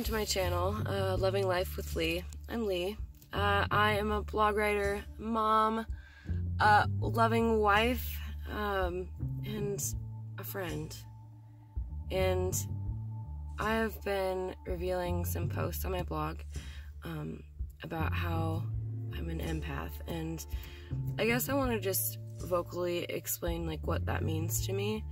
to my channel, Loving Life with Lee. I'm Lee. I am a blog writer, mom, loving wife, and a friend. And I have been revealing some posts on my blog about how I'm an empath, and I guess I want to just vocally explain like what that means to me,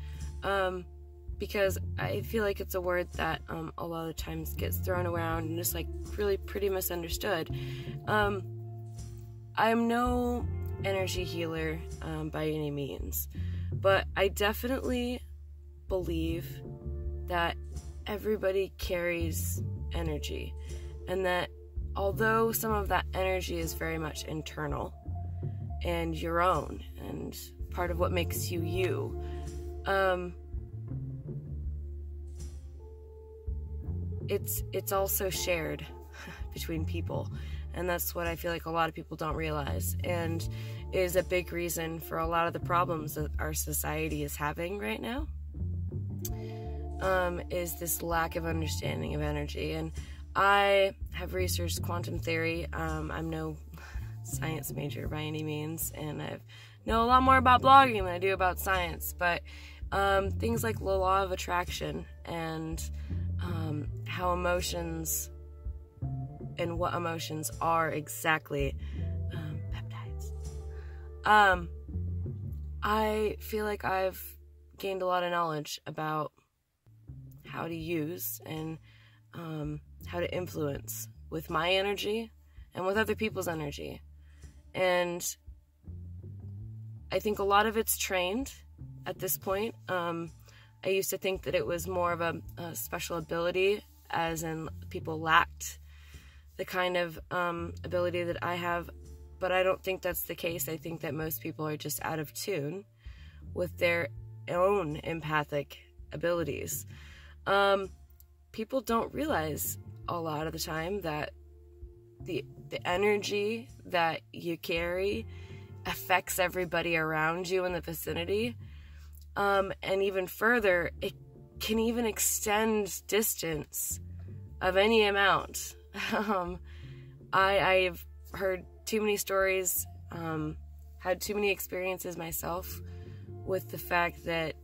because I feel like it's a word that a lot of times gets thrown around and just like really pretty misunderstood. I am no energy healer by any means, but I definitely believe that everybody carries energy, and that although some of that energy is very much internal and your own and part of what makes you you, it's also shared between people, and that's what I feel like a lot of people don't realize, and is a big reason for a lot of the problems that our society is having right now, is this lack of understanding of energy. And I have researched quantum theory. I'm no science major by any means, and I know a lot more about blogging than I do about science, but things like the law of attraction and how emotions and what emotions are exactly, peptides. I feel like I've gained a lot of knowledge about how to use and how to influence with my energy and with other people's energy. And I think a lot of it's trained at this point. I used to think that it was more of a special ability, as in people lacked the kind of ability that I have, but I don't think that's the case. I think that most people are just out of tune with their own empathic abilities. People don't realize a lot of the time that the energy that you carry affects everybody around you in the vicinity. And even further, it can even extend distance of any amount. I've heard too many stories, had too many experiences myself with the fact that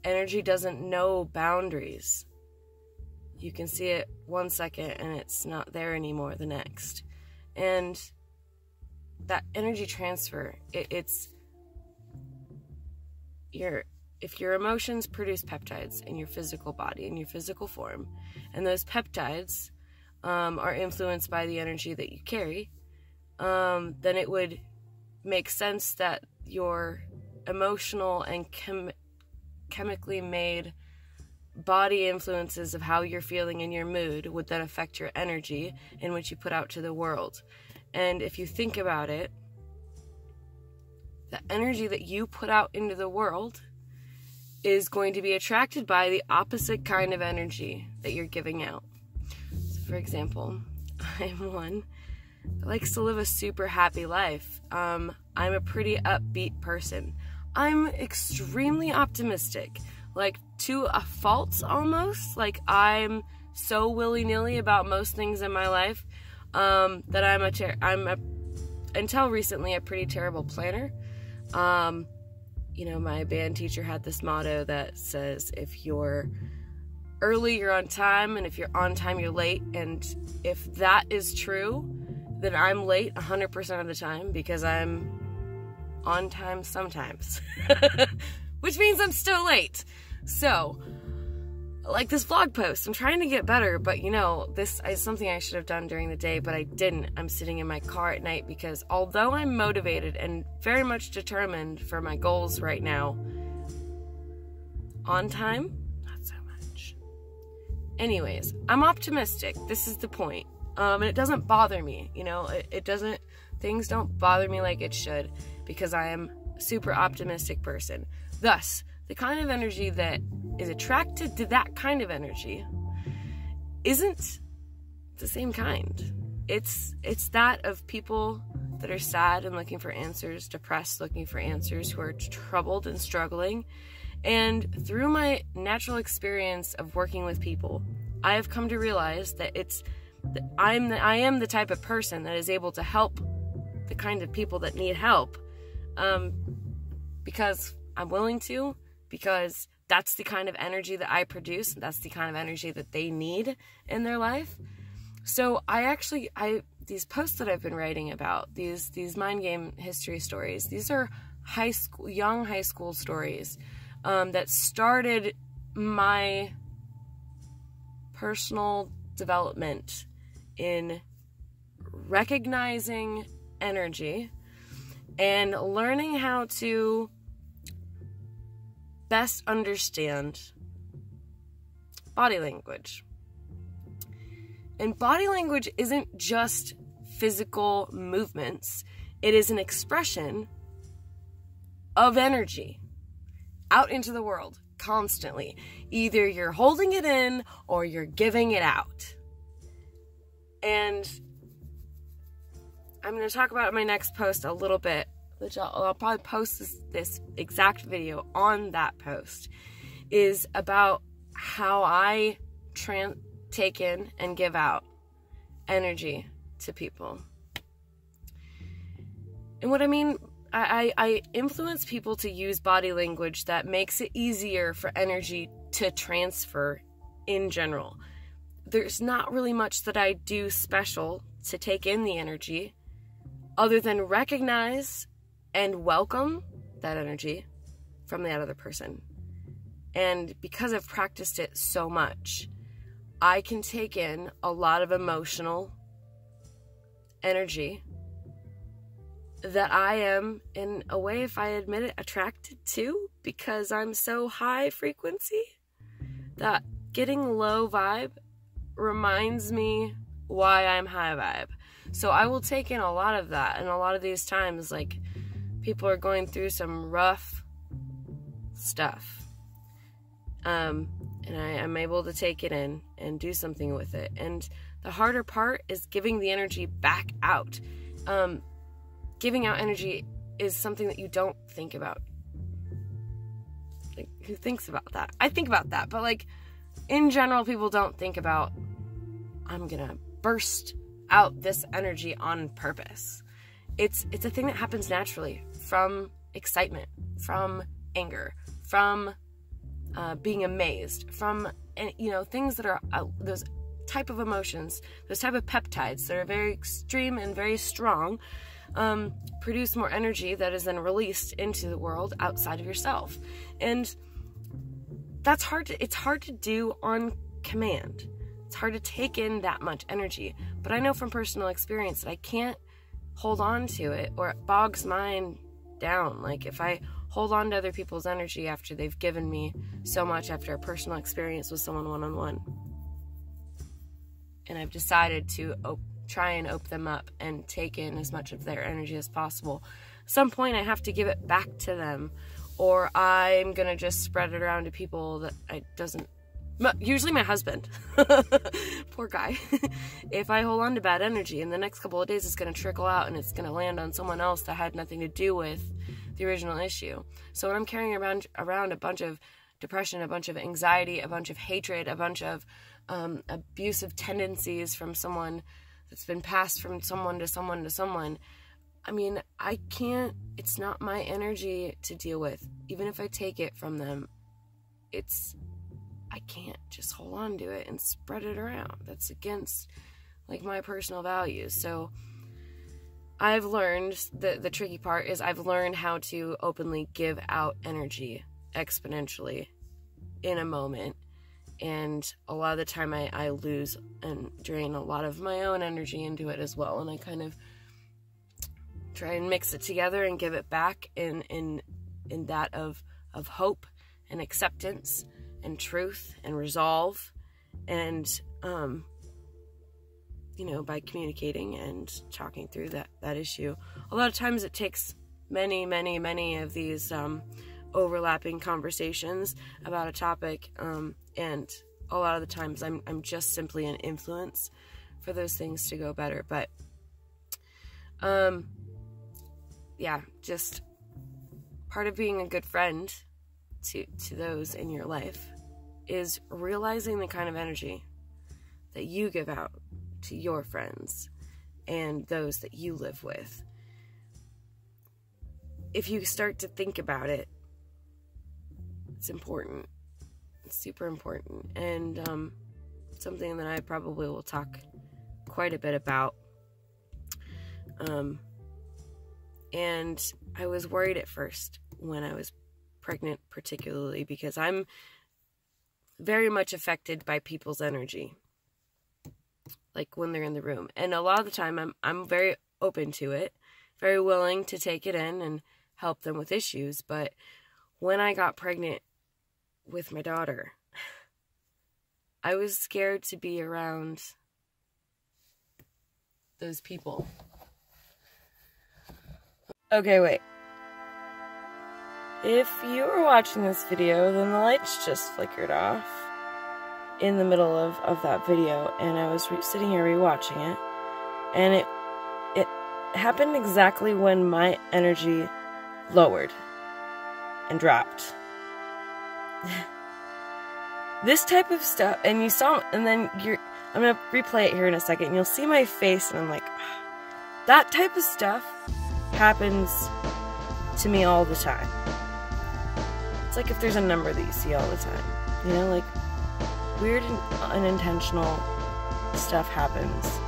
energy doesn't know boundaries. You can see it 1 second and it's not there anymore the next. And that energy transfer, if your emotions produce peptides in your physical body, in your physical form, and those peptides are influenced by the energy that you carry, then it would make sense that your emotional and chemically made body influences of how you're feeling in your mood would then affect your energy in which you put out to the world. And if you think about it, the energy that you put out into the world is going to be attracted by the opposite kind of energy that you're giving out. So for example, I'm one that likes to live a super happy life. I'm a pretty upbeat person. I'm extremely optimistic, like to a fault almost. Like I'm so willy-nilly about most things in my life that I'm until recently a pretty terrible planner. You know, my band teacher had this motto that says, if you're early, you're on time, and if you're on time, you're late. And if that is true, then I'm late 100% of the time, because I'm on time sometimes, which means I'm still late. So, like this vlog post, I'm trying to get better, but you know, this is something I should have done during the day, but I didn't. I'm sitting in my car at night because although I'm motivated and very much determined for my goals right now, on time, not so much. Anyways, I'm optimistic. This is the point. And it doesn't bother me, you know, things don't bother me like it should, because I am a super optimistic person. Thus, the kind of energy that is attracted to that kind of energy isn't the same kind. It's that of people that are sad and looking for answers, depressed, looking for answers, who are troubled and struggling. And through my natural experience of working with people I have come to realize that I am the type of person that is able to help the kind of people that need help, because I'm willing to, because that's the kind of energy that I produce. That's the kind of energy that they need in their life. So these posts that I've been writing about, these mind game history stories, these are young high school stories that started my personal development in recognizing energy and learning how to best understand body language. And body language isn't just physical movements. It is an expression of energy out into the world constantly. Either you're holding it in or you're giving it out. And I'm going to talk about it in my next post a little bit, which I'll probably post this exact video on that post, is about how I take in and give out energy to people. And what I mean, I influence people to use body language that makes it easier for energy to transfer in general. There's not really much that I do special to take in the energy other than recognize and welcome that energy from the other person. And because I've practiced it so much, I can take in a lot of emotional energy that I am, in a way, if I admit it, attracted to, because I'm so high frequency that getting low vibe reminds me why I'm high vibe. So I will take in a lot of that, and a lot of these times, like, people are going through some rough stuff. And I'm able to take it in and do something with it. And the harder part is giving the energy back out. Giving out energy is something that you don't think about. Like, who thinks about that? I think about that, but like, in general, people don't think about, I'm gonna burst out this energy on purpose. It's a thing that happens naturally from excitement, from anger, from being amazed, from, things that are those type of emotions, those type of peptides that are very extreme and very strong, produce more energy that is then released into the world outside of yourself. And that's it's hard to do on command. It's hard to take in that much energy. But I know from personal experience that I can't hold on to it, or it bogs mine down. Like, if I hold on to other people's energy after they've given me so much, after a personal experience with someone one-on-one, and I've decided to try and open them up and take in as much of their energy as possible, at some point I have to give it back to them, or I'm gonna just spread it around to people that usually my husband. Poor guy. If I hold on to bad energy, in the next couple of days it's going to trickle out and it's going to land on someone else that had nothing to do with the original issue. So when I'm carrying around a bunch of depression, a bunch of anxiety, a bunch of hatred, a bunch of abusive tendencies from someone that's been passed from someone to someone to someone, I mean, it's not my energy to deal with. Even if I take it from them, I can't just hold on to it and spread it around. That's against, like, my personal values. So I've learned, the tricky part is I've learned how to openly give out energy exponentially in a moment. And a lot of the time I lose and drain a lot of my own energy into it as well. And I kind of try and mix it together and give it back in that of hope and acceptance and truth and resolve, and by communicating and talking through that issue. A lot of times it takes many of these overlapping conversations about a topic, and a lot of the times I'm just simply an influence for those things to go better. But just part of being a good friend to those in your life is realizing the kind of energy that you give out to your friends and those that you live with. If you start to think about it, it's important. It's super important. And something that I probably will talk quite a bit about. And I was worried at first when I was pregnant, particularly because I'm very much affected by people's energy, like when they're in the room. And a lot of the time I'm very open to it, very willing to take it in and help them with issues. But when I got pregnant with my daughter, I was scared to be around those people. Okay, wait. If you were watching this video, then the lights just flickered off in the middle of that video, and I was sitting here rewatching it, and it happened exactly when my energy lowered and dropped. This type of stuff, and you saw, and then I'm gonna replay it here in a second, and you'll see my face, and I'm like, that type of stuff happens to me all the time. It's like if there's a number that you see all the time, you know, like weird and unintentional stuff happens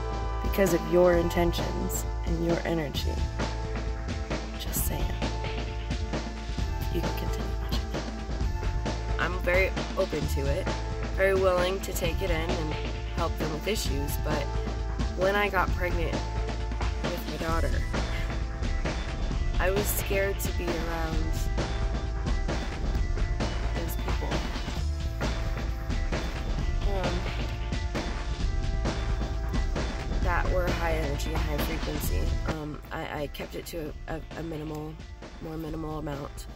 because of your intentions and your energy. Just saying. You can continue watching it. I'm very open to it, very willing to take it in and help them with issues, but when I got pregnant with my daughter, I was scared to be around those people. That were high energy and high frequency. I kept it to a more minimal amount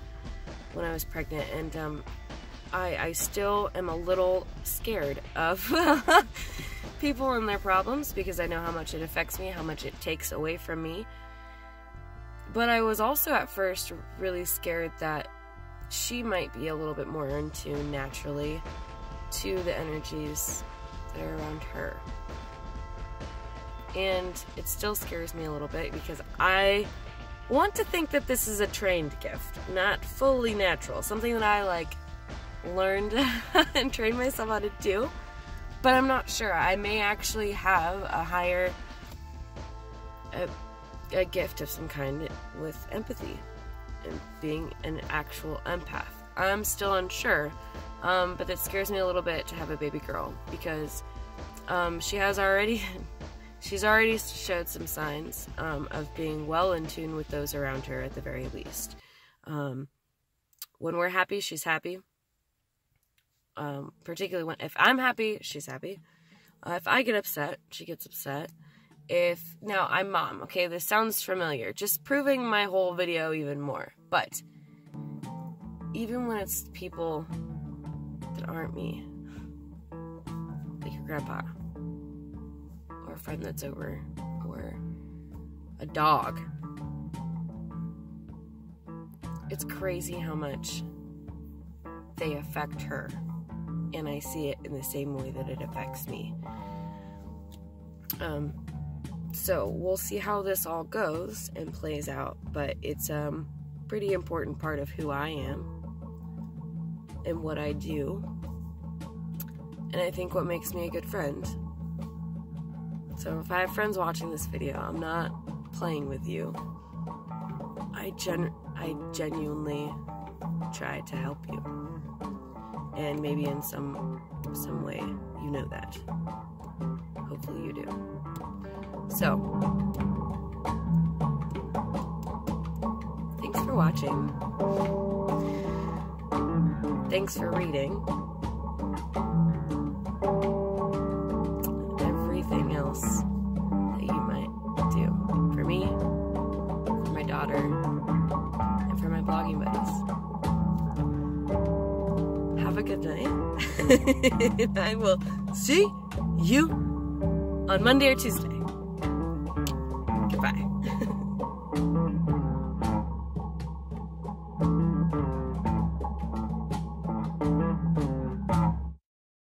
when I was pregnant, and I still am a little scared of people and their problems because I know how much it affects me, how much it takes away from me. But I was also at first really scared that she might be a little bit more in tune naturally to the energies that are around her. And it still scares me a little bit because I want to think that this is a trained gift, not fully natural, something that I learned and trained myself how to do, but I'm not sure. I may actually have a higher a gift of some kind with empathy and being an actual empath. I'm still unsure, but it scares me a little bit to have a baby girl because she's already showed some signs of being well in tune with those around her at the very least. When we're happy, she's happy. Particularly if I'm happy, she's happy. If I get upset, she gets upset. Now I'm mom, okay, this sounds familiar, just proving my whole video even more, but even when it's people that aren't me, like your grandpa, or a friend that's over, or a dog, it's crazy how much they affect her, and I see it in the same way that it affects me. So we'll see how this all goes and plays out, but it's a pretty important part of who I am and what I do, and I think what makes me a good friend. So if I have friends watching this video, I'm not playing with you. I genuinely try to help you, and maybe in some way you know that. Hopefully you do. So, thanks for watching. Thanks for reading. Everything else that you might do for me, for my daughter, and for my blogging buddies. Have a good night. And I will see you on Monday or Tuesday. Goodbye.